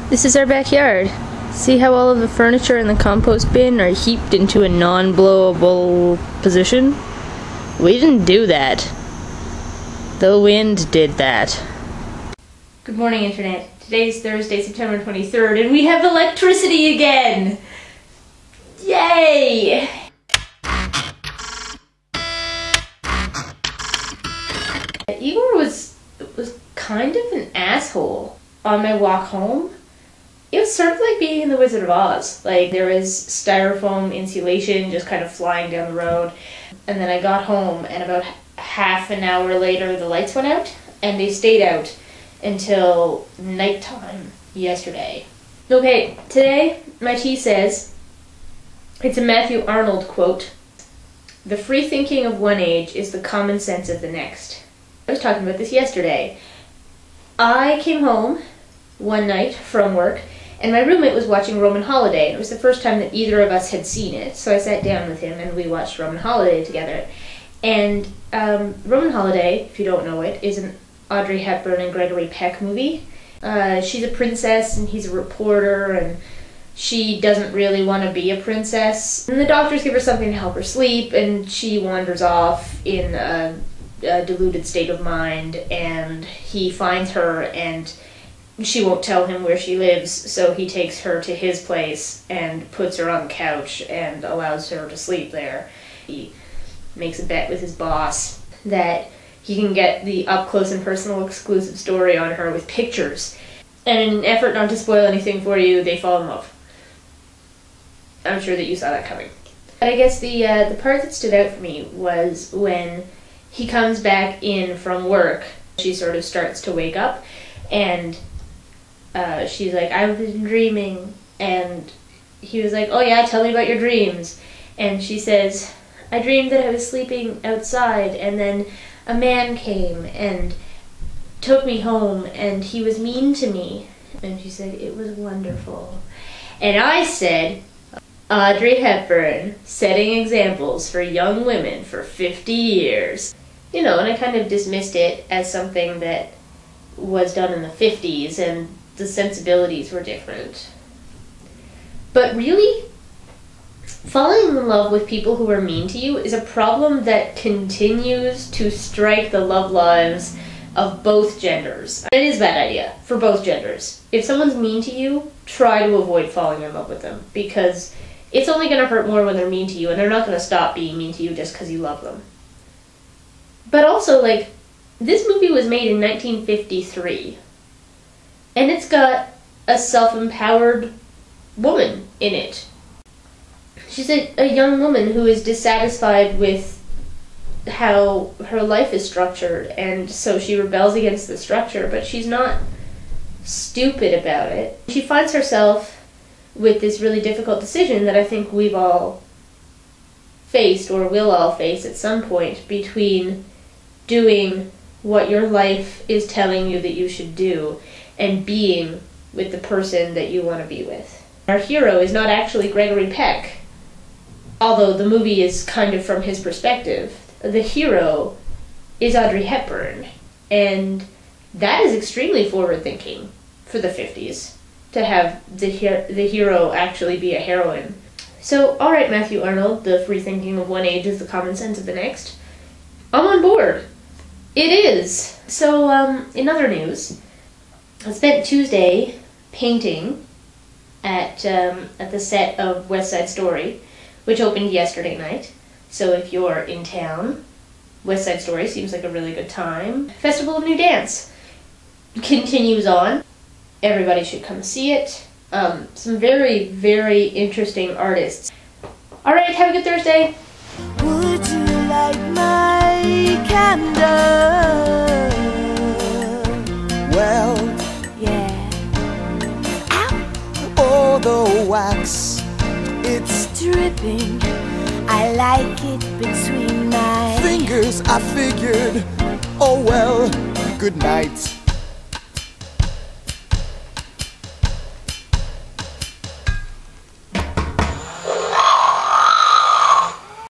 This is our backyard. See how all of the furniture in the compost bin are heaped into a non-blowable position? We didn't do that. The wind did that. Good morning, Internet. Today's Thursday, September 23rd, and we have electricity again! Yay! Igor was kind of an asshole on my walk home. It was sort of like being in the Wizard of Oz. Like, there was styrofoam insulation just kind of flying down the road. And then I got home, and about half an hour later, the lights went out, and they stayed out until nighttime yesterday. Okay, today, my tea says, it's a Matthew Arnold quote, "The free thinking of one age is the common sense of the next." I was talking about this yesterday. I came home one night from work, and my roommate was watching Roman Holiday. It was the first time that either of us had seen it, so I sat down with him and we watched Roman Holiday together. And Roman Holiday, if you don't know it, is an Audrey Hepburn and Gregory Peck movie. She's a princess and he's a reporter, and she doesn't really want to be a princess. And the doctors give her something to help her sleep, and she wanders off in a deluded state of mind, and he finds her, and she won't tell him where she lives, so he takes her to his place and puts her on the couch and allows her to sleep there. He makes a bet with his boss that he can get the up-close and personal exclusive story on her with pictures. And in an effort not to spoil anything for you, they fall in love. I'm sure that you saw that coming. But I guess the part that stood out for me was when he comes back in from work. She sort of starts to wake up, and she's like, "I've been dreaming," and he was like, "Oh yeah, tell me about your dreams." And she says, "I dreamed that I was sleeping outside, and then a man came and took me home, and he was mean to me." And she said, "It was wonderful." And I said, Audrey Hepburn, setting examples for young women for 50 years. You know, and I kind of dismissed it as something that was done in the 50s, and the sensibilities were different. But really, falling in love with people who are mean to you is a problem that continues to strike the love lives of both genders. It is a bad idea for both genders. If someone's mean to you, try to avoid falling in love with them, because it's only going to hurt more when they're mean to you, and they're not going to stop being mean to you just because you love them. But also, like, this movie was made in 1953. And it's got a self-empowered woman in it. She's a young woman who is dissatisfied with how her life is structured, and so she rebels against the structure, but she's not stupid about it. She finds herself with this really difficult decision that I think we've all faced, or will all face at some point, between doing what your life is telling you that you should do and being with the person that you want to be with. Our hero is not actually Gregory Peck, although the movie is kind of from his perspective. The hero is Audrey Hepburn, and that is extremely forward-thinking for the 50s, to have the hero actually be a heroine. So, alright, Matthew Arnold, the free thinking of one age is the common sense of the next. I'm on board. It is. So, in other news, I spent Tuesday painting at the set of West Side Story, which opened yesterday night. So if you're in town, West Side Story seems like a really good time. Festival of New Dance continues on. Everybody should come see it. Some very, very interesting artists. Alright, have a good Thursday. Would you like my candle? Well, yeah. Ow! Oh, the wax, it's dripping. I like it between my fingers. I figured, oh well, good night.